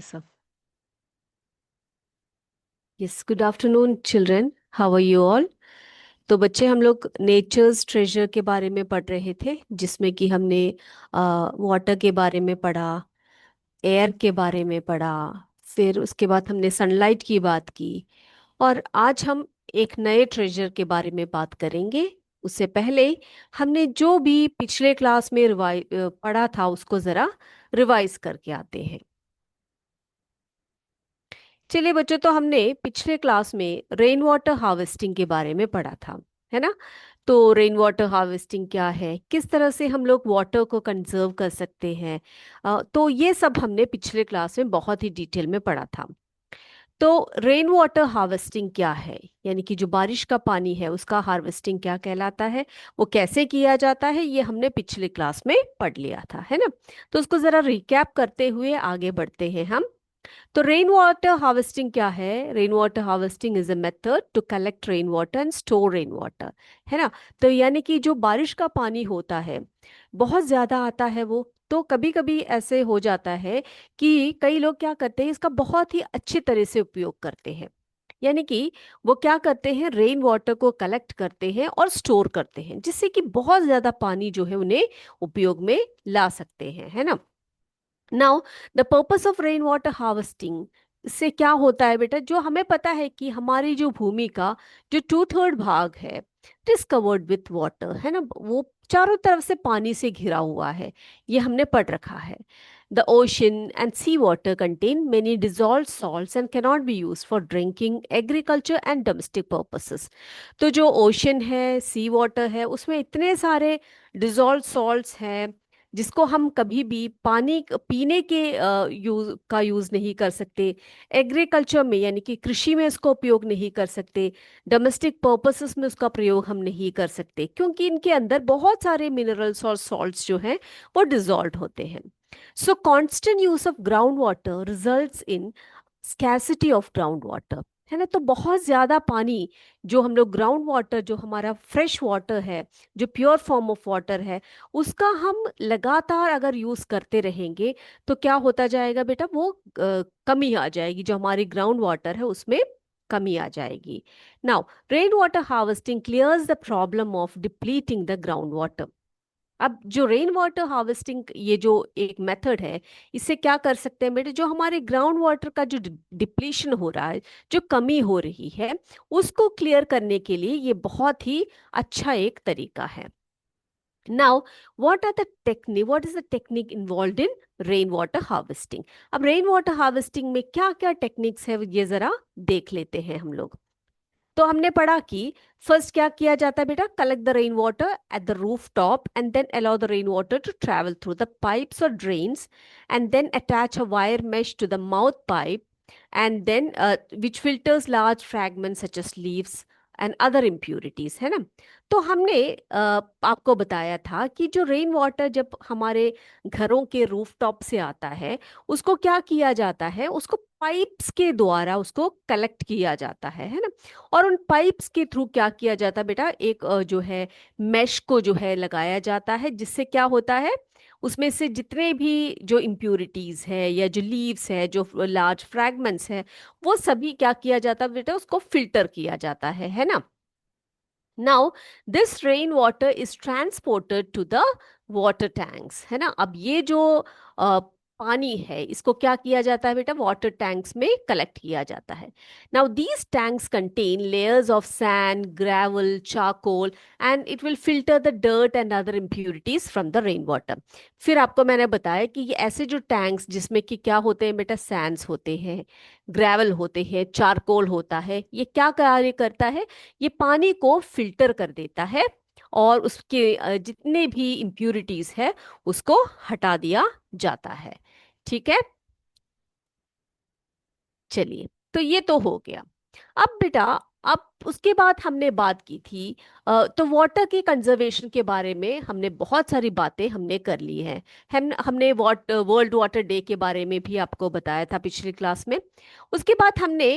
Yes, sir. Yes, good afternoon, children. How are you all? तो बच्चे हम लोग नेचर्स ट्रेजर के बारे में पढ़ रहे थे जिसमें कि हमने वाटर के बारे में पढ़ा, एयर के बारे में पढ़ा, फिर उसके बाद हमने सनलाइट की बात की। और आज हम एक नए ट्रेजर के बारे में बात करेंगे। उससे पहले हमने जो भी पिछले क्लास में पढ़ा था उसको ज़रा रिवाइज करके आते हैं। चलिए बच्चों, तो हमने पिछले क्लास में रेन वाटर हार्वेस्टिंग के बारे में पढ़ा था, है ना। तो रेन वाटर हार्वेस्टिंग क्या है, किस तरह से हम लोग वाटर को कंजर्व कर सकते हैं, तो ये सब हमने पिछले क्लास में बहुत ही डिटेल में पढ़ा था। तो रेन वाटर हार्वेस्टिंग क्या है, यानी कि जो बारिश का पानी है उसका हार्वेस्टिंग क्या कहलाता है, वो कैसे किया जाता है, ये हमने पिछले क्लास में पढ़ लिया था, है ना। तो उसको ज़रा रिकैप करते हुए आगे बढ़ते हैं हम। तो रेन वाटर हार्वेस्टिंग क्या है? Rain water harvesting is a method to collect rain water and store rain water, है ना। तो यानी कि जो बारिश का पानी होता है बहुत ज़्यादा आता है वो, तो कभी कभी ऐसे हो जाता है कि कई लोग क्या करते हैं, इसका बहुत ही अच्छी तरह से उपयोग करते हैं। यानी कि वो क्या करते हैं, रेन वाटर को कलेक्ट करते हैं और स्टोर करते हैं, जिससे कि बहुत ज़्यादा पानी जो है उन्हें उपयोग में ला सकते हैं, है ना। Now the purpose of rain water harvesting, इससे क्या होता है बेटा, जो हमें पता है कि हमारी जो भूमि का जो 2/3 भाग है it is covered with water, है ना, वो चारों तरफ से पानी से घिरा हुआ है, ये हमने पढ़ रखा है। The ocean and sea water contain many dissolve salts and cannot be use for drinking, agriculture and domestic purposes. तो जो ओशन है, सी वाटर है, उसमें इतने सारे डिजॉल्व सॉल्ट्स हैं जिसको हम कभी भी पानी पीने के यूज नहीं कर सकते, एग्रीकल्चर में यानी कि कृषि में इसका उपयोग नहीं कर सकते, डोमेस्टिक पर्पसेस में उसका प्रयोग हम नहीं कर सकते, क्योंकि इनके अंदर बहुत सारे मिनरल्स और सॉल्ट्स जो हैं वो डिजॉल्व होते हैं। सो constant use of ground water results in scarcity of ground water, है ना। तो बहुत ज़्यादा पानी जो हम लोग ग्राउंड वाटर, जो हमारा फ्रेश वाटर है, जो प्योर फॉर्म ऑफ वाटर है, उसका हम लगातार अगर यूज़ करते रहेंगे तो क्या होता जाएगा बेटा, वो कमी आ जाएगी, जो हमारी ग्राउंड वाटर है उसमें कमी आ जाएगी। Now rain water harvesting clears the problem of depleting the ground water. अब जो रेन वाटर हार्वेस्टिंग, ये जो एक मेथड है, इससे क्या कर सकते हैं बेटे, जो हमारे ग्राउंड वाटर का जो डिप्लीशन हो रहा है, जो कमी हो रही है, उसको क्लियर करने के लिए ये बहुत ही अच्छा एक तरीका है। Now what is the technique involve in rain water harvesting. अब रेन वाटर हार्वेस्टिंग में क्या क्या टेक्निक्स है ये जरा देख लेते हैं हम लोग। तो हमने पढ़ा कि फर्स्ट क्या किया जाता है बेटा, collect the rainwater at the rooftop and then allow the rainwater to travel through the pipes और drains and then attach a wire mesh to the mouth pipe and then which filters large fragments such as leaves and other impurities, है ना। तो हमने आपको बताया था कि जो रेन वाटर जब हमारे घरों के रूफ टॉप से आता है, उसको क्या किया जाता है, उसको पाइप्स के द्वारा उसको कलेक्ट किया जाता है ना। और उन पाइप्स के थ्रू क्या किया जाता है बेटा, एक जो है मेश को जो है लगाया जाता है, जिससे क्या होता है, उसमें से जितने भी जो इम्प्यूरिटीज है या जो लीव्स है, जो लार्ज फ्रैगमेंट्स है, वो सभी क्या किया जाता है बेटा, उसको फिल्टर किया जाता है ना। Now this rain water is transported to the water tanks, है ना। अब ये जो पानी है, इसको क्या किया जाता है बेटा, वाटर टैंक्स में कलेक्ट किया जाता है। Now these tanks contain layers of sand, gravel, charcoal and it will filter the dirt and other impurities from the rain water. फिर आपको मैंने बताया कि ये ऐसे जो टैंक्स जिसमें कि क्या होते हैं बेटा, सैंड्स होते हैं, ग्रेवल होते हैं, चारकोल होता है, ये क्या कार्य करता है, ये पानी को फिल्टर कर देता है और उसके जितने भी इम्प्यूरिटीज है उसको हटा दिया जाता है। ठीक है, चलिए, तो ये तो हो गया। अब बेटा, अब उसके बाद हमने बात की थी, तो वाटर के कंजर्वेशन के बारे में हमने बहुत सारी बातें हमने कर ली हैं। हमने वर्ल्ड वाटर डे के बारे में भी आपको बताया था पिछली क्लास में। उसके बाद हमने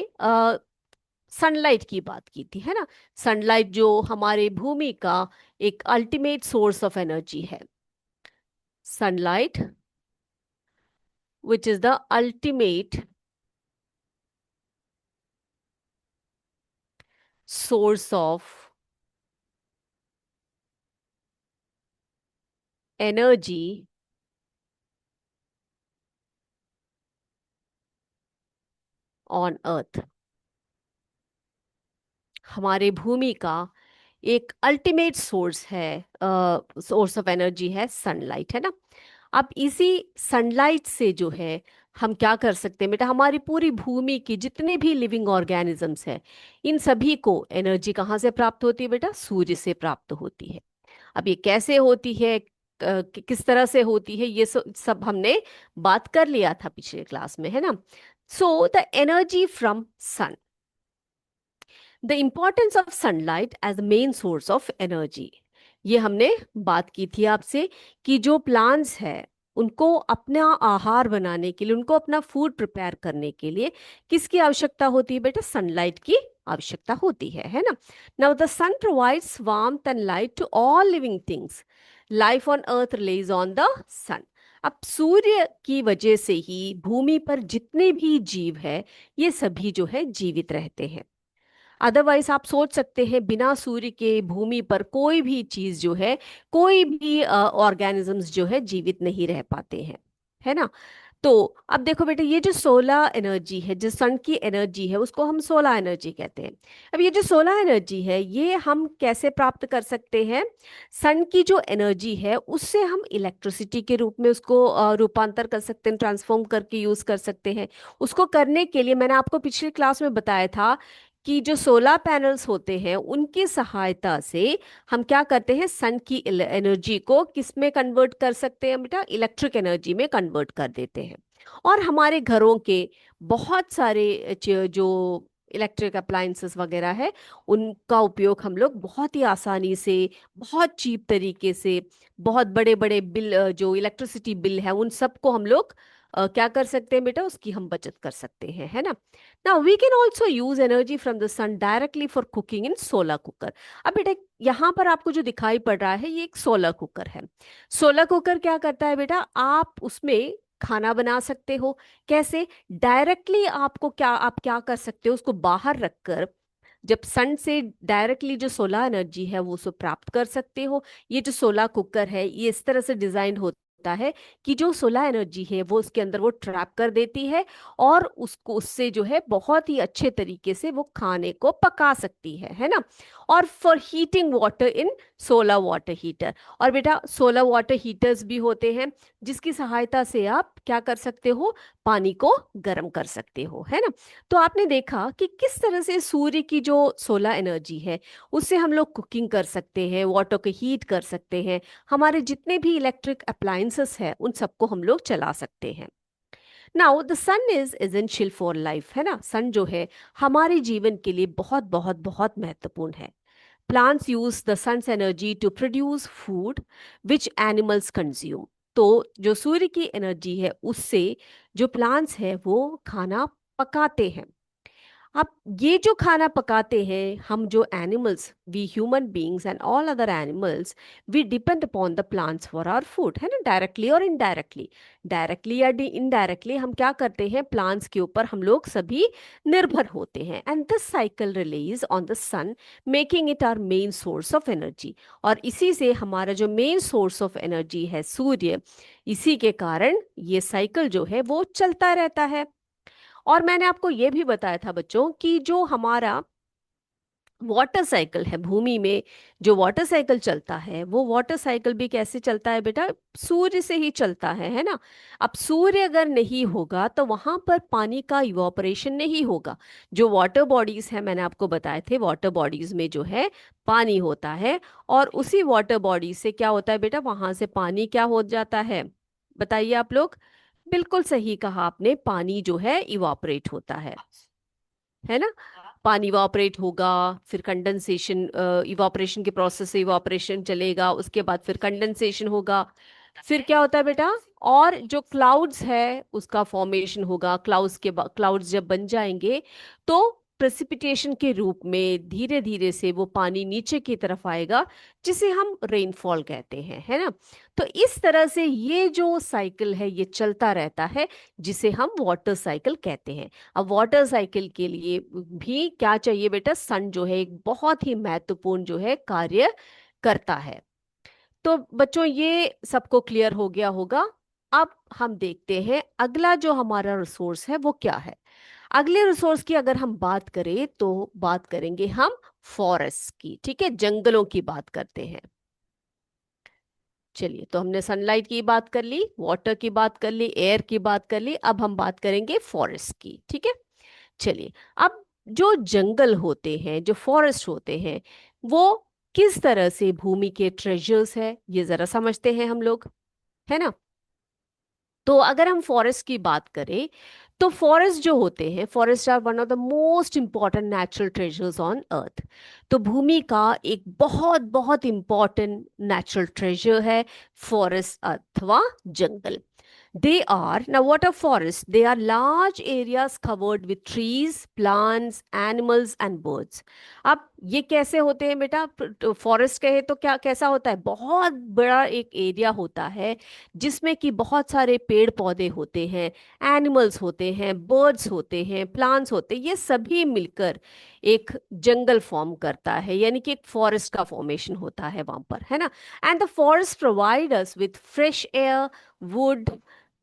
सनलाइट की बात की थी, है ना। सनलाइट जो हमारे भूमि का एक अल्टीमेट सोर्स ऑफ एनर्जी है। Sunlight which is the ultimate source of energy on earth। हमारे भूमि का एक अल्टीमेट सोर्स है, सोर्स ऑफ एनर्जी है सनलाइट, है ना। अब इसी सनलाइट से जो है हम क्या कर सकते हैं बेटा, हमारी पूरी भूमि की जितने भी लिविंग ऑर्गेनिजम्स हैं, इन सभी को एनर्जी कहाँ से प्राप्त होती है बेटा, सूर्य से प्राप्त होती है। अब ये कैसे होती है, किस तरह से होती है, ये सब हमने बात कर लिया था पिछले क्लास में, है ना। So the energy from sun, the importance of sunlight as main source of energy. ये हमने बात की थी आपसे कि जो प्लांट्स है उनको अपना आहार बनाने के लिए, उनको अपना फूड प्रिपेयर करने के लिए किसकी आवश्यकता होती है बेटा, सनलाइट की आवश्यकता होती है ना। Now the sun provides warmth and light to all living things, life on earth relies on the sun. अब सूर्य की वजह से ही भूमि पर जितने भी जीव है ये सभी जो है जीवित रहते हैं। अदरवाइज आप सोच सकते हैं बिना सूर्य के भूमि पर कोई भी चीज जो है, कोई भी ऑर्गेनिजम्स जो है जीवित नहीं रह पाते हैं, है ना। तो अब देखो बेटा, ये जो सोलर एनर्जी है, जो सन की एनर्जी है, उसको हम सोलर एनर्जी कहते हैं। अब ये जो सोलर एनर्जी है ये हम कैसे प्राप्त कर सकते हैं, सन की जो एनर्जी है उससे हम इलेक्ट्रिसिटी के रूप में उसको रूपांतर कर सकते हैं, ट्रांसफॉर्म करके यूज कर सकते हैं। उसको करने के लिए मैंने आपको पिछली क्लास में बताया था कि जो सोलर पैनल्स होते हैं उनकी सहायता से हम क्या करते हैं, सन की एनर्जी को किस में कन्वर्ट कर सकते हैं बेटा, इलेक्ट्रिक एनर्जी में कन्वर्ट कर देते हैं। और हमारे घरों के बहुत सारे जो इलेक्ट्रिक अप्लायंसेस वगैरह है उनका उपयोग हम लोग बहुत ही आसानी से, बहुत चीप तरीके से, बहुत बड़े बड़े बिल, जो इलेक्ट्रिसिटी बिल है उन सबको हम लोग क्या कर सकते हैं बेटा, उसकी हम बचत कर सकते हैं, है ना। Now we can also use energy from the sun directly for cooking in solar cooker. अब बेटा यहाँ पर आपको जो दिखाई पड़ रहा है ये एक सोलर कुकर है। सोलर कुकर क्या करता है बेटा, आप उसमें खाना बना सकते हो। कैसे, डायरेक्टली आपको क्या, आप क्या कर सकते हो, उसको बाहर रखकर जब सन से डायरेक्टली जो सोलर एनर्जी है वो उसको प्राप्त कर सकते हो। ये जो सोलर कुकर है ये इस तरह से डिजाइन होता है कि जो सोलर एनर्जी है वो उसके अंदर वो ट्रैप कर देती है और उसको, उससे जो है बहुत ही अच्छे तरीके से वो खाने को पका सकती है ना। और for heating water in solar water heater, और बेटा सोलर वाटर हीटर्स भी होते हैं जिसकी सहायता से आप क्या कर सकते हो, पानी को गर्म कर सकते हो, है ना। तो आपने देखा कि किस तरह से सूर्य की जो सोलर एनर्जी है उससे हम लोग कुकिंग कर सकते हैं, वाटर को हीट कर सकते हैं, हमारे जितने भी इलेक्ट्रिक अप्लायंसेस हैं उन सबको हम लोग चला सकते हैं। Now the sun is essential for life, है ना। सन जो है हमारे जीवन के लिए बहुत बहुत बहुत महत्वपूर्ण है। Plants use the sun's energy to produce food which animals consume. तो जो सूर्य की एनर्जी है उससे जो प्लांट्स है वो खाना पकाते हैं। अब ये जो खाना पकाते हैं, हम जो animals, we human beings and all other animals, we depend upon the plants for our food, है ना, डायरेक्टली और इनडायरेक्टली। डायरेक्टली या इनडायरेक्टली हम क्या करते हैं, प्लांट्स के ऊपर हम लोग सभी निर्भर होते हैं। And this cycle relies on the sun, making it our main source of energy. और इसी से हमारा जो मेन सोर्स ऑफ एनर्जी है सूर्य, इसी के कारण ये साइकिल जो है वो चलता रहता है। और मैंने आपको ये भी बताया था बच्चों कि जो हमारा वाटर साइकिल है भूमि में, जो वाटर साइकिल चलता है वो वाटर साइकिल भी कैसे चलता है बेटा, सूर्य से ही चलता है ना। अब सूर्य अगर नहीं होगा तो वहां पर पानी का इवापोरेशन नहीं होगा। जो वाटर बॉडीज है, मैंने आपको बताए थे, वाटर बॉडीज में जो है पानी होता है, और उसी वाटर बॉडी से क्या होता है बेटा, वहां से पानी क्या हो जाता है, बताइए आप लोग। बिल्कुल सही कहा आपने, पानी जो है इवापोरेट होता है ना। पानी इवापोरेट होगा, फिर कंडेंसेशन, इवापोरेशन के प्रोसेस से इवापोरेशन चलेगा, उसके बाद फिर कंडेंसेशन होगा, फिर क्या होता है बेटा, और जो क्लाउड्स है उसका फॉर्मेशन होगा। क्लाउड्स जब बन जाएंगे तो प्रेसिपिटेशन के रूप में धीरे धीरे से वो पानी नीचे की तरफ आएगा, जिसे हम रेनफॉल कहते हैं, है ना। तो इस तरह से ये जो साइकिल है ये चलता रहता है, जिसे हम वाटर साइकिल कहते हैं। अब वाटर साइकिल के लिए भी क्या चाहिए बेटा, सन जो है एक बहुत ही महत्वपूर्ण जो है कार्य करता है। तो बच्चों ये सबको क्लियर हो गया होगा। अब हम देखते हैं अगला जो हमारा रिसोर्स है वो क्या है। अगले रिसोर्स की अगर हम बात करें तो बात करेंगे हम फॉरेस्ट की, ठीक है, जंगलों की बात करते हैं। चलिए, तो हमने सनलाइट की बात कर ली, वाटर की बात कर ली, एयर की बात कर ली, अब हम बात करेंगे फॉरेस्ट की, ठीक है। चलिए, अब जो जंगल होते हैं, जो फॉरेस्ट होते हैं, वो किस तरह से भूमि के ट्रेजर्स है ये जरा समझते हैं हम लोग, है ना। तो अगर हम फॉरेस्ट की बात करें तो फॉरेस्ट जो होते हैं, forest are one of the most important natural treasures on earth. तो भूमि का एक बहुत बहुत इंपॉर्टेंट नेचुरल ट्रेजर है फॉरेस्ट अथवा जंगल। They are, now what are forests? They are large areas covered with trees, plants, animals and birds. अब ये कैसे होते हैं बेटा, फॉरेस्ट कहे तो क्या कैसा होता है, बहुत बड़ा एक एरिया होता है जिसमें कि बहुत सारे पेड़ पौधे होते हैं, एनिमल्स होते हैं, बर्ड्स होते हैं, प्लांट्स होते हैं, ये सभी मिलकर एक जंगल फॉर्म करता है, यानी कि एक फॉरेस्ट का फॉर्मेशन होता है वहां पर, है ना। And the forest provide us with fresh air, would,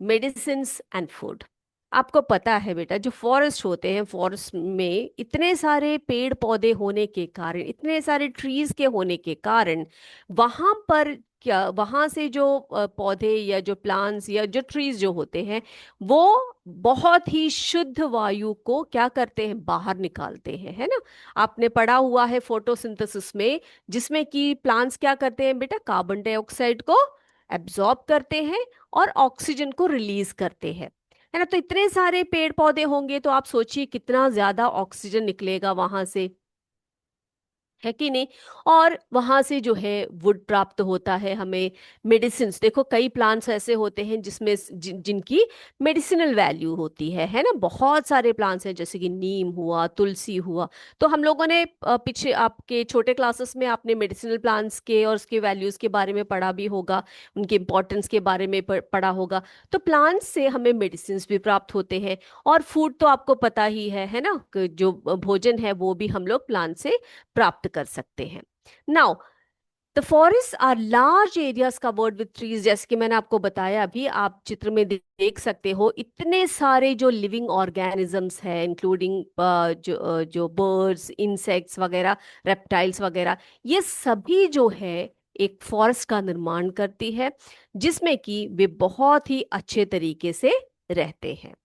medicine and food. आपको पता है बेटा, जो फॉरेस्ट होते हैं, फॉरेस्ट में इतने सारे पेड़ पौधे होने के कारण, इतने सारे ट्रीज के होने के कारण, वहां पर क्या, वहां से जो पौधे या जो प्लांट्स या जो ट्रीज जो होते हैं, वो बहुत ही शुद्ध वायु को क्या करते हैं, बाहर निकालते हैं, है ना। आपने पढ़ा हुआ है फोटोसिंथेसिस में, जिसमें कि प्लांट्स क्या करते हैं बेटा, कार्बन डाइऑक्साइड को एब्जॉर्ब करते हैं और ऑक्सीजन को रिलीज करते हैं, है ना। तो इतने सारे पेड़ पौधे होंगे तो आप सोचिए कितना ज्यादा ऑक्सीजन निकलेगा वहां से, है कि नहीं। और वहां से जो है वुड प्राप्त होता है हमें, मेडिसिन, देखो कई प्लांट्स ऐसे होते हैं जिसमें जिनकी मेडिसिनल वैल्यू होती है ना। बहुत सारे प्लांट्स हैं, जैसे कि नीम हुआ, तुलसी हुआ। तो हम लोगों ने पीछे आपके छोटे क्लासेस में आपने मेडिसिनल प्लांट्स के और उसके वैल्यूज के बारे में पढ़ा भी होगा, उनके इंपॉर्टेंस के बारे में पढ़ा होगा। तो प्लांट्स से हमें मेडिसिन भी प्राप्त होते हैं, और फूड तो आपको पता ही है ना, कि जो भोजन है वो भी हम लोग प्लांट से प्राप्त कर सकते हैं। Now the forest are large areas covered with trees, जैसे कि मैंने आपको बताया, अभी आप चित्र में देख सकते हो इतने सारे जो लिविंग ऑर्गेनिजम्स हैं, इंक्लूडिंग जो बर्ड्स, इंसेक्ट्स वगैरह, रेप्टाइल्स वगैरह, ये सभी जो है एक फॉरेस्ट का निर्माण करती है, जिसमें कि वे बहुत ही अच्छे तरीके से रहते हैं।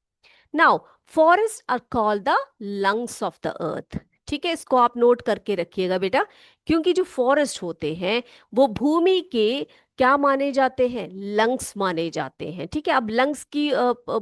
Now forest are called the lungs of the earth. ठीक है, इसको आप नोट करके रखिएगा बेटा, क्योंकि जो फॉरेस्ट होते हैं वो भूमि के क्या माने जाते हैं, लंग्स माने जाते हैं। ठीक है, अब लंग्स की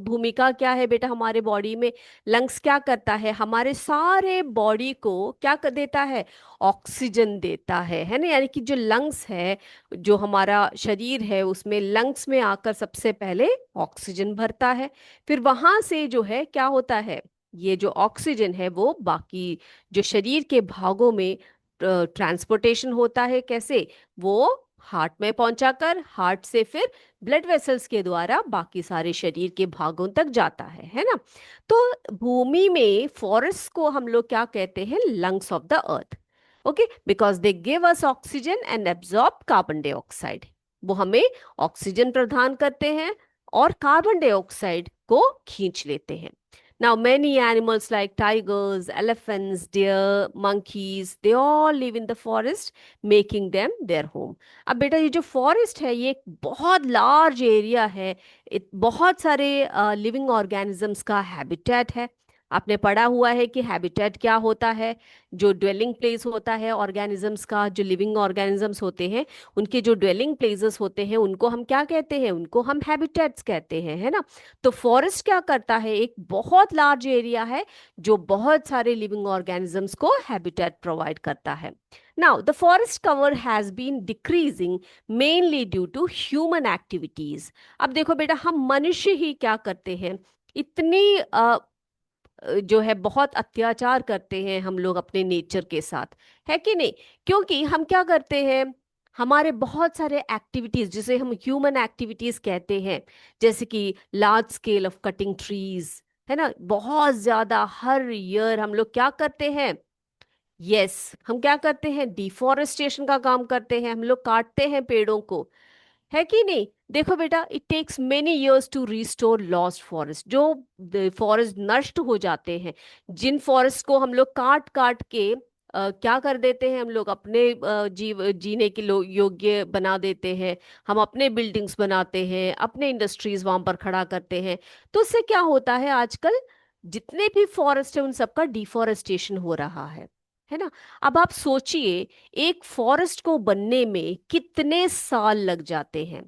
भूमिका क्या है बेटा हमारे बॉडी में। लंग्स क्या करता है, हमारे सारे बॉडी को क्या कर देता है, ऑक्सीजन देता है ना। यानी कि जो लंग्स है, जो हमारा शरीर है, उसमें लंग्स में आकर सबसे पहले ऑक्सीजन भरता है, फिर वहां से जो है क्या होता है, ये जो ऑक्सीजन है वो बाकी जो शरीर के भागों में ट्रांसपोर्टेशन होता है, कैसे, वो हार्ट में पहुंचाकर हार्ट से फिर ब्लड वेसल्स के द्वारा बाकी सारे शरीर के भागों तक जाता है ना। तो भूमि में फॉरेस्ट को हम लोग क्या कहते हैं, lungs of the earth. Okay, because they give us oxygen and absorb carbon dioxide. वो हमें ऑक्सीजन प्रदान करते हैं और कार्बन डाइऑक्साइड को खींच लेते हैं। Now, many animals like tigers, elephants, deer, monkeys, they all live in the forest, making them their home. अब बेटा ये जो फॉरेस्ट है ये एक बहुत लार्ज एरिया है, बहुत सारे लिविंग ऑर्गेनिजम्स का हैबिटेट है। आपने पढ़ा हुआ है कि हैबिटेट क्या होता है, जो ड्वेलिंग प्लेस होता है ऑर्गेनिजम्स का, जो लिविंग ऑर्गेनिजम्स होते हैं उनके जो ड्वेलिंग प्लेसेस होते हैं उनको हम क्या कहते हैं, उनको हम हैबिटेट्स कहते हैं, है ना। तो फॉरेस्ट क्या करता है, एक बहुत लार्ज एरिया है जो बहुत सारे लिविंग ऑर्गेनिजम्स को हैबिटेट प्रोवाइड करता है। Now the forest cover has been decreasing mainly due to human activities. अब देखो बेटा, हम मनुष्य ही क्या करते हैं, इतनी जो है बहुत अत्याचार करते हैं हम लोग अपने नेचर के साथ, है कि नहीं? क्योंकि हम क्या करते हैं, हमारे बहुत सारे एक्टिविटीज जिसे हम ह्यूमन एक्टिविटीज कहते हैं, जैसे कि large scale of cutting trees, है ना, बहुत ज्यादा हर ईयर हम लोग क्या करते हैं, यस, हम क्या करते हैं, डिफॉरेस्टेशन का काम करते हैं, हम लोग काटते हैं पेड़ों को, है कि नहीं? देखो बेटा, it takes many years to restore lost forest, जो फॉरेस्ट नष्ट हो जाते हैं, जिन फॉरेस्ट को हम लोग काट काट के क्या कर देते हैं, हम लोग अपने जीने के योग्य बना देते हैं, हम अपने बिल्डिंग्स बनाते हैं, अपने इंडस्ट्रीज वहां पर खड़ा करते हैं। तो उससे क्या होता है, आजकल जितने भी फॉरेस्ट है उन सबका डिफॉरेस्टेशन हो रहा है ना? अब आप सोचिए, एक फॉरेस्ट को बनने में कितने साल लग जाते हैं।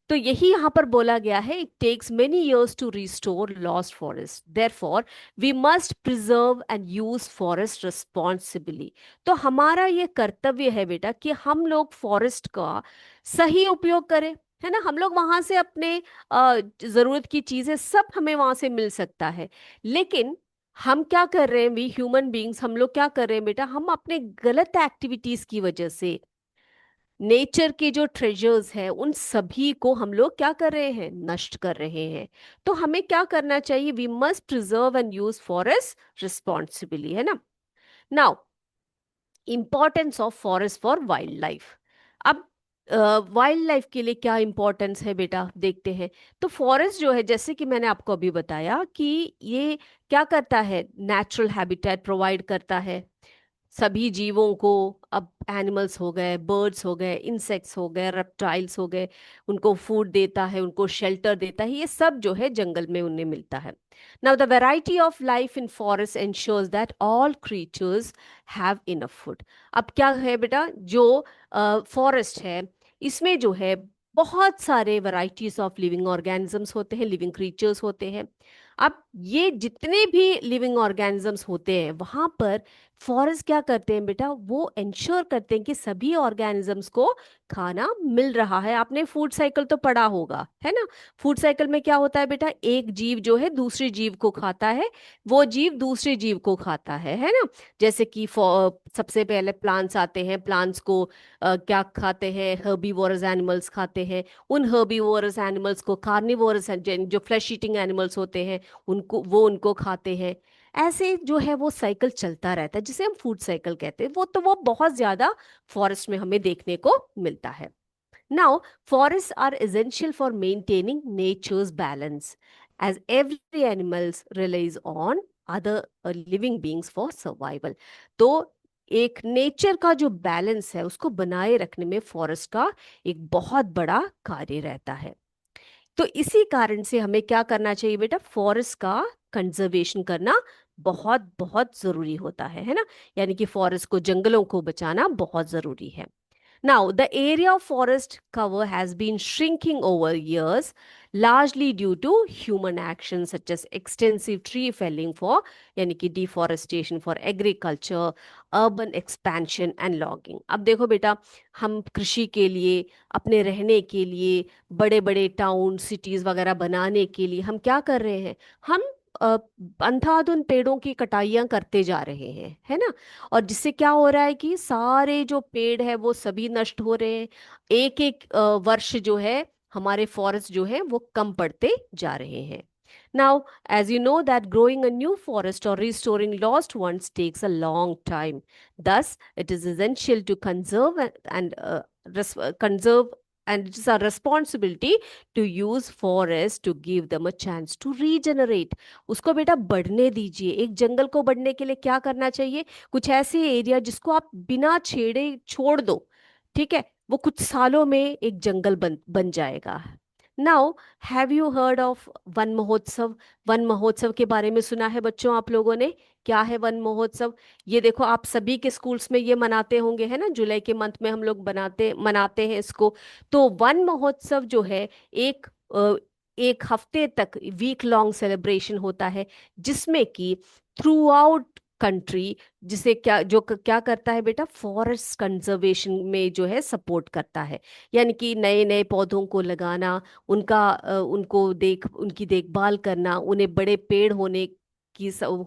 तो यही यहां पर बोला गया है, it takes many years to restore lost forest, therefore we must preserve and use forest responsibly. तो हमारा ये कर्तव्य है बेटा कि हम लोग फॉरेस्ट का सही उपयोग करें, है ना? हम लोग वहां से अपने जरूरत की चीजें सब हमें वहां से मिल सकता है, लेकिन हम क्या कर रहे हैं, वी ह्यूमन बींग्स, हम लोग क्या कर रहे हैं बेटा, हम अपने गलत एक्टिविटीज की वजह से नेचर के जो ट्रेजर्स हैं उन सभी को हम लोग क्या कर रहे हैं, नष्ट कर रहे हैं। तो हमें क्या करना चाहिए, we must preserve and use forest responsibly, है ना? Now, importance of forest for wild life. अब वाइल्ड लाइफ के लिए क्या इंपॉर्टेंस है बेटा, देखते हैं। तो फॉरेस्ट जो है, जैसे कि मैंने आपको अभी बताया कि ये क्या करता है, नेचुरल हैबिटेट प्रोवाइड करता है सभी जीवों को। अब एनिमल्स हो गए, बर्ड्स हो गए, इंसेक्ट्स हो गए, रेप्टाइल्स हो गए, उनको फूड देता है, उनको शेल्टर देता है, ये सब जो है जंगल में उन्हें मिलता है। Now the variety of life in forest ensures that all creatures have enough food. अब क्या है बेटा, जो फॉरेस्ट है इसमें जो है बहुत सारे वैरायटीज ऑफ लिविंग ऑर्गेनिजम्स होते हैं, लिविंग क्रीचर्स होते हैं। अब ये जितने भी लिविंग ऑर्गेनिजम्स होते हैं वहां पर फॉरेस्ट क्या करते हैं बेटा, वो इंश्योर करते हैं कि सभी ऑर्गेनिजम्स को खाना मिल रहा है। आपने फूड साइकिल तो पढ़ा होगा, है ना? फूड साइकिल में क्या होता है बेटा, एक जीव जो है दूसरे जीव को खाता है, वो जीव दूसरे जीव को खाता है ना? जैसे कि सबसे पहले प्लांट्स आते हैं, प्लांट्स को क्या खाते हैं, हर्बीवोरस एनिमल्स खाते हैं, उन हर्बीवोरस एनिमल्स को कार्निवोरस, जो फ्लैश ईटिंग एनिमल्स होते हैं उनको, वो उनको खाते हैं। ऐसे जो है वो साइकिल चलता रहता है, जिसे हम फूड साइकिल कहते हैं। वो बहुत ज्यादा फॉरेस्ट में हमें देखने को मिलता है। Now, forests are essential for maintaining nature's balance, as every animals relies on other living beings for survival. तो एक नेचर का जो बैलेंस है उसको बनाए रखने में फॉरेस्ट का एक बहुत बड़ा कार्य रहता है। तो इसी कारण से हमें क्या करना चाहिए बेटा, फॉरेस्ट का कंजर्वेशन करना बहुत बहुत जरूरी होता है ना? यानी कि फॉरेस्ट को, जंगलों को बचाना बहुत जरूरी है। Now, the area of forest cover has been shrinking over years, largely due to human actions such as extensive tree felling for, यानी कि deforestation for agriculture, urban expansion and logging. अब देखो बेटा, हम कृषि के लिए, अपने रहने के लिए, बड़े बड़े टाउन सिटीज वगैरह बनाने के लिए हम क्या कर रहे हैं, हम अ, अंधाधुंध पेड़ों की कटाइयां करते जा रहे हैं, है ना? और जिससे क्या हो रहा है कि सारे जो पेड़ है वो सभी नष्ट हो रहे हैं। एक एक वर्ष जो है हमारे फॉरेस्ट जो है वो कम पड़ते जा रहे हैं। Now, as you know that growing a new forest or restoring lost ones takes a long time. Thus, it is essential to conserve conserve, and it is our responsibility to use forest to give them a chance to regenerate. उसको बेटा बढ़ने दीजिए। एक जंगल को बढ़ने के लिए क्या करना चाहिए, कुछ ऐसे एरिया जिसको आप बिना छेड़े छोड़ दो, ठीक है, वो कुछ सालों में एक जंगल बन बन जाएगा। Now, have you heard of one महोत्सव? वन महोत्सव के बारे में सुना है बच्चों आप लोगों ने? क्या है वन महोत्सव? ये देखो, आप सभी के स्कूल्स में ये मनाते होंगे, है ना? जुलाई के मंथ में हम लोग बनाते मनाते हैं इसको। तो वन महोत्सव जो है एक एक हफ्ते तक वीक लॉन्ग सेलिब्रेशन होता है, जिसमें कि थ्रू आउट कंट्री, जिसे क्या करता है बेटा, फॉरेस्ट कंजर्वेशन में जो है सपोर्ट करता है। यानी कि नए नए पौधों को लगाना, उनकी देखभाल करना, उन्हें बड़े पेड़ होने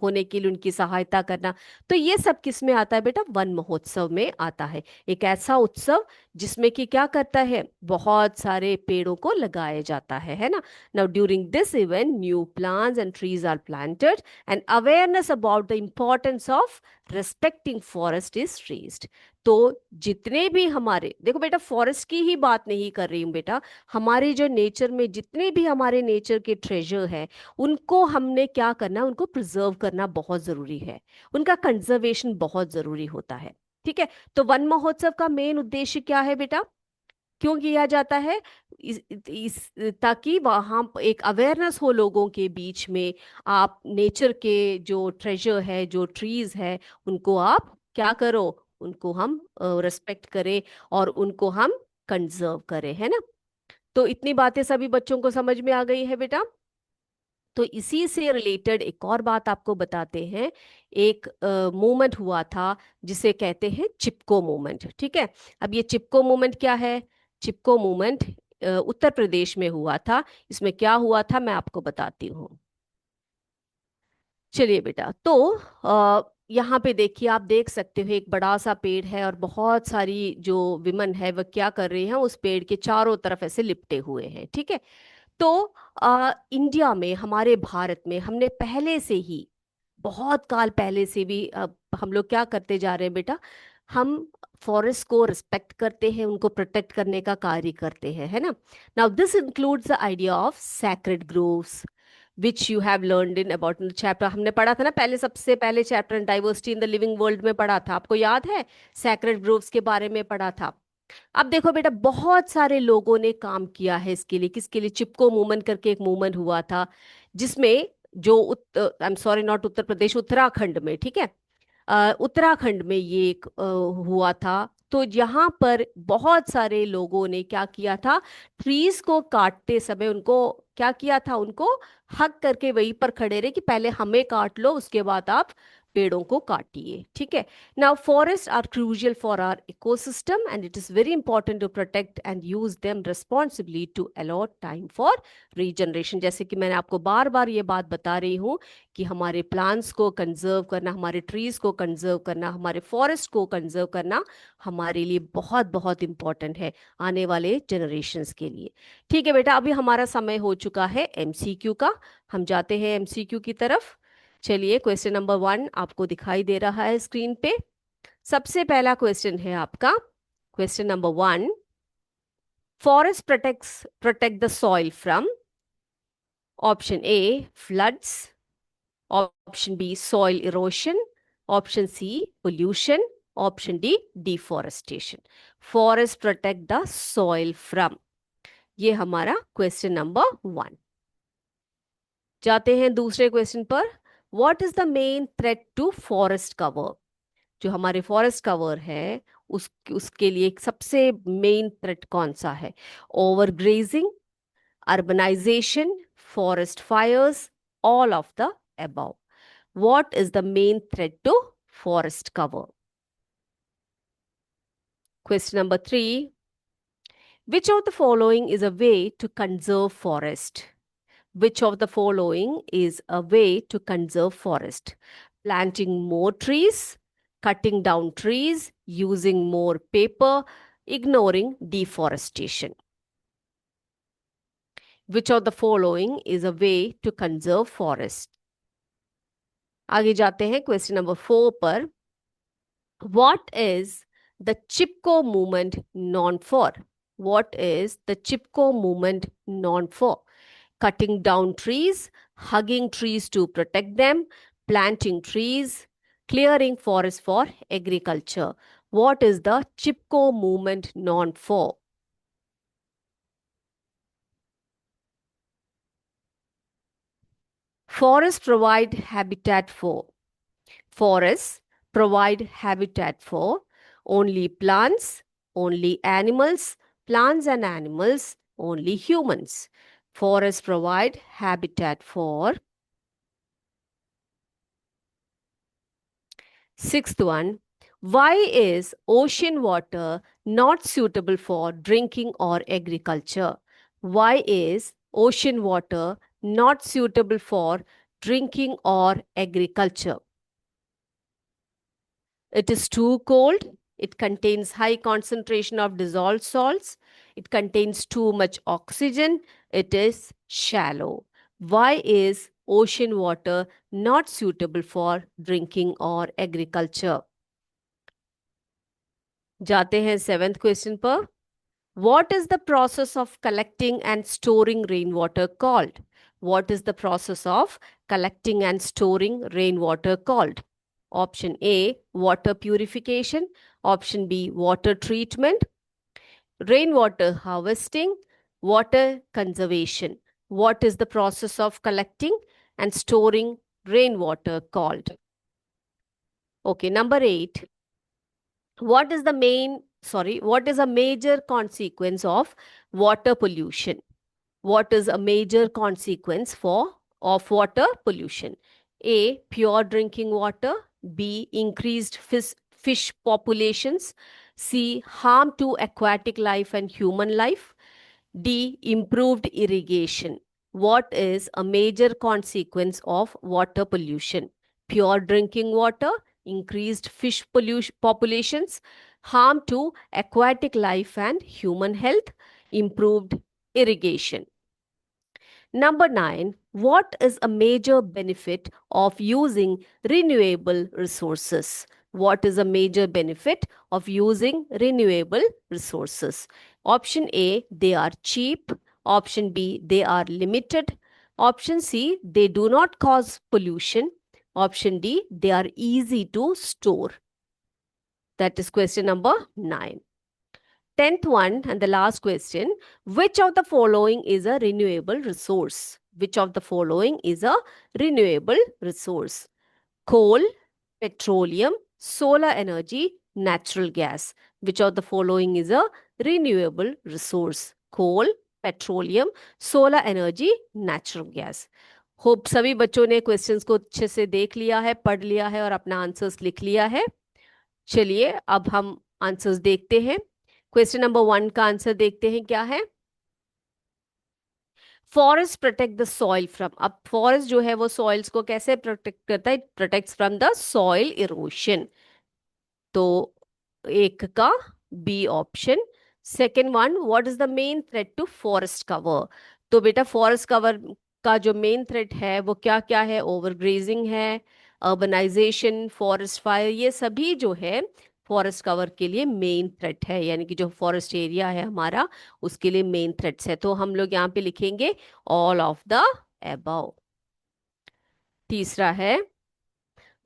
होने के लिए उनकी सहायता करना। तो ये सब किस में आता है बेटा? वन महोत्सव में आता है। एक ऐसा उत्सव जिसमें कि क्या करता है, बहुत सारे पेड़ों को लगाया जाता है ना। Now during this event new plants and trees are planted and awareness about the importance of respecting forest is raised. तो जितने भी हमारे, देखो बेटा फॉरेस्ट की ही बात नहीं कर रही हूँ बेटा, हमारे जो नेचर में जितने भी हमारे नेचर के ट्रेजर हैं उनको हमने क्या करना, उनको प्रिजर्व करना बहुत जरूरी है, उनका कंजर्वेशन बहुत जरूरी होता है। ठीक है, तो वन महोत्सव का मेन उद्देश्य क्या है बेटा, क्यों किया जाता है? इस ताकि वहाँ एक अवेयरनेस हो लोगों के बीच में, आप नेचर के जो ट्रेजर है, जो ट्रीज है, उनको आप क्या करो, उनको हम रिस्पेक्ट करें और उनको हम कंजर्व करें, है ना। तो इतनी बातें सभी बच्चों को समझ में आ गई है बेटा। तो इसी से रिलेटेड एक और बात आपको बताते हैं। एक मूवमेंट हुआ था जिसे कहते हैं चिपको मूवमेंट। ठीक है, अब ये चिपको मूवमेंट क्या है? चिपको मूवमेंट उत्तर प्रदेश में हुआ था। इसमें क्या हुआ था मैं आपको बताती हूँ। चलिए बेटा, तो यहाँ पे देखिए, आप देख सकते हो एक बड़ा सा पेड़ है और बहुत सारी जो विमन है वह क्या कर रही हैं, उस पेड़ के चारों तरफ ऐसे लिपटे हुए हैं। ठीक है, तो इंडिया में, हमारे भारत में हमने पहले से ही, बहुत काल पहले से भी हम लोग क्या करते जा रहे हैं बेटा, हम फॉरेस्ट को रिस्पेक्ट करते हैं, उनको प्रोटेक्ट करने का कार्य करते हैं, है ना। Now this includes the idea of sacred groves which you have learned in about chapter, हमने पढ़ा था ना पहले, सबसे पहले chapter diversity in the living world में पढ़ा था, आपको याद है? सैक्रेड ग्रोव्स के बारे में पढ़ा था। अब देखो बेटा, बहुत सारे लोगों ने काम किया है इसके लिए। किसके लिए? चिपको मूवमेंट करके एक मूवमेंट हुआ था, जिसमें जो I am sorry, not Uttar Pradesh, Uttarakhand में, ठीक है, उत्तराखंड में ये एक हुआ था। तो यहाँ पर बहुत सारे लोगों ने क्या किया था, ट्रीज को काटते समय उनको क्या किया था, उनको हक करके वहीं पर खड़े रहे कि पहले हमें काट लो, उसके बाद आप पेड़ों को काटिए। ठीक है, now forest are crucial for our ecosystem and it is very important to protect and use them responsibly to allot time for regeneration. जैसे कि मैंने आपको बार बार ये बात बता रही हूँ कि हमारे प्लांट्स को कंजर्व करना, हमारे ट्रीज को कंजर्व करना, हमारे फॉरेस्ट को कंजर्व करना हमारे लिए बहुत बहुत इंपॉर्टेंट है आने वाले जनरेशन्स के लिए। ठीक है बेटा, अभी हमारा समय हो चुका है एमसीक्यू का, हम जाते हैं एमसीक्यू की तरफ। चलिए, क्वेश्चन नंबर 1 आपको दिखाई दे रहा है स्क्रीन पे। सबसे पहला क्वेश्चन है आपका, question number 1, forest protect the soil from, option A floods, option B soil erosion, option C pollution, option D deforestation. Forest protect the soil from, ये हमारा क्वेश्चन नंबर 1। जाते हैं दूसरे क्वेश्चन पर। What is the main threat to forest cover? जो हमारे forest cover है उसके लिए सबसे मेन थ्रेट कौन सा है? Overgrazing, urbanisation, forest fires, all of the above. What is the main threat to forest cover? Question number 3. Which of the following is a way to conserve forest? Which of the following is a way to conserve forest? Planting more trees, cutting down trees, using more paper, ignoring deforestation. Which of the following is a way to conserve forest? आगे जाते हैं question number 4 पर। What is the Chipko movement known for? What is the Chipko movement known for? Cutting down trees, hugging trees to protect them, planting trees, clearing forests for agriculture. What is the Chipko movement known for? Forests provide habitat for. Forests provide habitat for only plants, only animals, plants and animals, only humans. Forests provide habitat for. Sixth one, why is ocean water not suitable for drinking or agriculture? Why is ocean water not suitable for drinking or agriculture? It is too cold. It contains high concentration of dissolved salts. It contains too much oxygen. It is shallow. Why is ocean water not suitable for drinking or agriculture? जाते हैं seventh question पर. What is the process of collecting and storing rainwater called? What is the process of collecting and storing rainwater called? Option A, water purification. Option B, water treatment. Rainwater harvesting. Water conservation. What is the process of collecting and storing rainwater called? Okay, number 8. What is what is a major consequence of water pollution? What is a major consequence of water pollution? A, pure drinking water. B, increased fish populations. C, harm to aquatic life and human life. D, improved irrigation. What is a major consequence of water pollution? Pure drinking water, increased populations, harm to aquatic life and human health, improved irrigation. Number 9, what is a major benefit of using renewable resources? What is a major benefit of using renewable resources? Option A, they are cheap. Option B, they are limited. Option C, they do not cause pollution. Option D, they are easy to store. That is question number 9. 10th one and the last question. Which of the following is a renewable resource? Which of the following is a renewable resource? Coal, petroleum, solar energy, natural gas. Which of the following is a renewable resource? Coal, petroleum, solar energy, natural gas. Hope सभी बच्चों ने questions को अच्छे से देख लिया है, पढ़ लिया है और अपना आंसर्स लिख लिया है. चलिए अब हम आंसर्स देखते हैं. क्वेश्चन नंबर 1 का आंसर देखते हैं क्या है. Forest protect the soil from. अब फॉरेस्ट जो है वो सॉइल्स को कैसे प्रोटेक्ट करता है? It protects from the soil erosion. तो एक का B option. Second one, what is the main threat to forest cover? तो बेटा फॉरेस्ट कवर का जो मेन थ्रेट है वो क्या क्या है? ओवरग्रेजिंग है, अर्बनाइजेशन, फॉरेस्ट फायर, ये सभी जो है फॉरेस्ट कवर के लिए मेन थ्रेट है, यानी कि जो फॉरेस्ट एरिया है हमारा उसके लिए मेन थ्रेट्स है. तो हम लोग यहाँ पे लिखेंगे ऑल ऑफ द एबव. तीसरा है,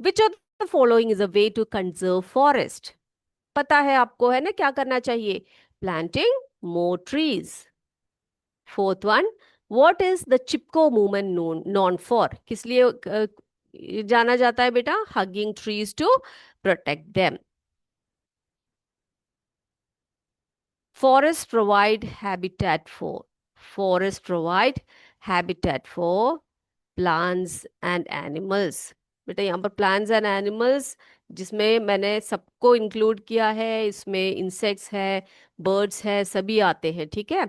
which of the following is a way to conserve forest? पता है आपको, है ना, क्या करना चाहिए? Planting more trees. Fourth one, what is the Chipko movement known for? किस लिए जाना जाता है बेटा? Hugging trees to protect them. Forests provide habitat for. Forests provide habitat for plants and animals. बेटा यहाँ पर plants and animals जिसमें मैंने सबको इंक्लूड किया है, इसमें इंसेक्ट्स है, बर्ड्स है, सभी आते हैं. ठीक है.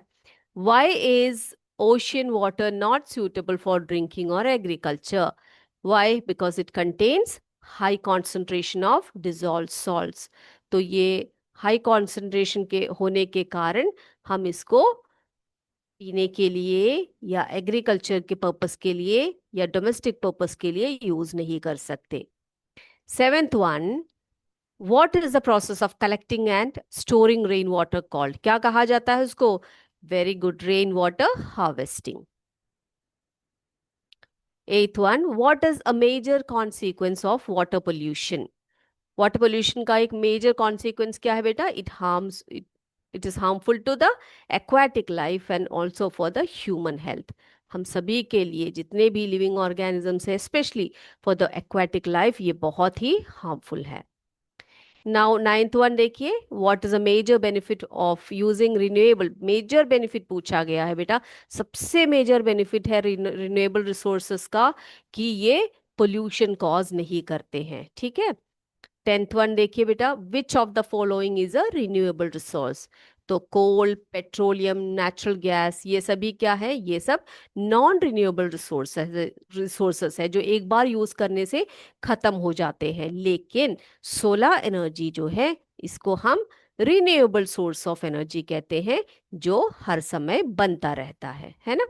Why is ocean water not suitable for drinking or agriculture? Why? Because it contains high concentration of dissolved salts. तो ये हाई कॉन्सेंट्रेशन के होने के कारण हम इसको पीने के लिए या एग्रीकल्चर के पर्पस के लिए या डोमेस्टिक पर्पस के लिए यूज नहीं कर सकते. Seventh one, what is the process of collecting and storing rain water called? क्या कहा जाता है उसको? Very good, rain water harvesting. Eighth one, what is a major consequence of water pollution? Water pollution का एक मेजर कॉन्सिक्वेंस क्या है बेटा? It is harmful to the aquatic life and also for the human health. हम सभी के लिए, जितने भी लिविंग ऑर्गेनिजम्स है, specially for the aquatic life, ये बहुत ही हार्मफुल है. नाउ नाइन्थ वन देखिए, what is a major benefit of using renewable? Major benefit पूछा गया है बेटा. सबसे मेजर बेनिफिट है रिन्यूएबल रिसोर्सेस का कि ये पोल्यूशन कॉज नहीं करते हैं. ठीक है. 10th वन देखिए बेटा, विच of the following is a renewable resource? तो कोल, पेट्रोलियम, नेचुरल गैस, ये सभी क्या है, ये सब नॉन रिन्यूएबल रिसोर्सेस है जो एक बार यूज करने से खत्म हो जाते हैं। लेकिन सोलर एनर्जी जो है, इसको हम रिन्यूएबल सोर्स ऑफ एनर्जी कहते हैं, जो हर समय बनता रहता है ना।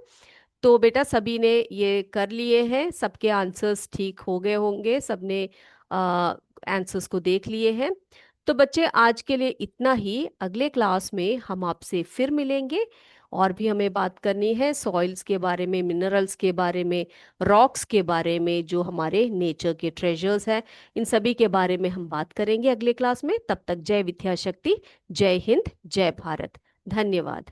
तो बेटा सभी ने ये कर लिए हैं, सबके आंसर्स ठीक हो गए होंगे, सबने आंसर्स को देख लिए हैं। तो बच्चे आज के लिए इतना ही, अगले क्लास में हम आपसे फिर मिलेंगे। और भी हमें बात करनी है सॉइल्स के बारे में, मिनरल्स के बारे में, रॉक्स के बारे में, जो हमारे नेचर के ट्रेजर्स हैं, इन सभी के बारे में हम बात करेंगे अगले क्लास में। तब तक जय विद्याशक्ति, जय हिंद, जय भारत। धन्यवाद।